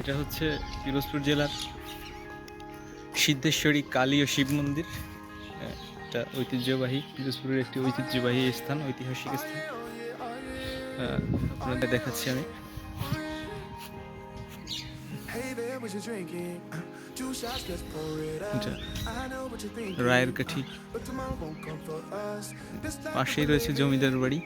এটা হচ্ছে পিরোজপুর জেলার সিদ্ধেশ্বরী কালী ও শিব মন্দির। এটা ঐতিহ্যবাহী, পিরোজপুরের একটি ঐতিহ্যবাহী স্থান, ঐতিহাসিক স্থান। আপনাদের দেখাচ্ছি আমি। এটা রায়ের কাঠি, পাশেই রয়েছে জমিদার বাড়ি।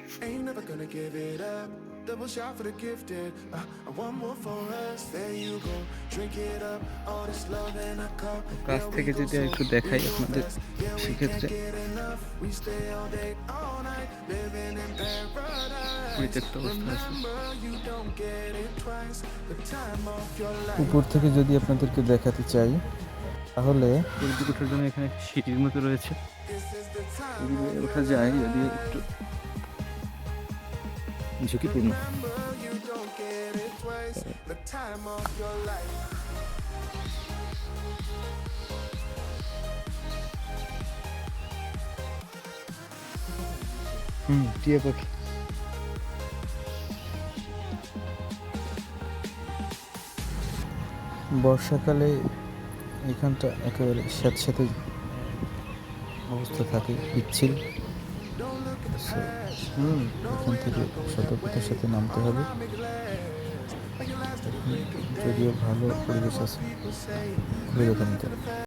কাছ থেকে যদি একটু দেখাই আপনাদের, সেক্ষেত্রে পরিত্যক্ত অবস্থা আছে। উপর থেকে যদি আপনাদেরকে দেখাতে চাই, তাহলে উপর ওঠার জন্য এখানে সিঁড়ির মতো রয়েছে, ওঠা যায়, যদিও একটু ঝুঁকিপূর্ণ। টিয়া পাখি। বর্ষাকালে এখানটা একেবারে স্যাঁতস্যাঁতে অবস্থা থাকে, পিচ্ছিল। এখান থেকে সতর্কতার সাথে নামতে হবে। যদিও ভালো পরিবেশ আছে, ঘুরে দেখা নিতে হবে।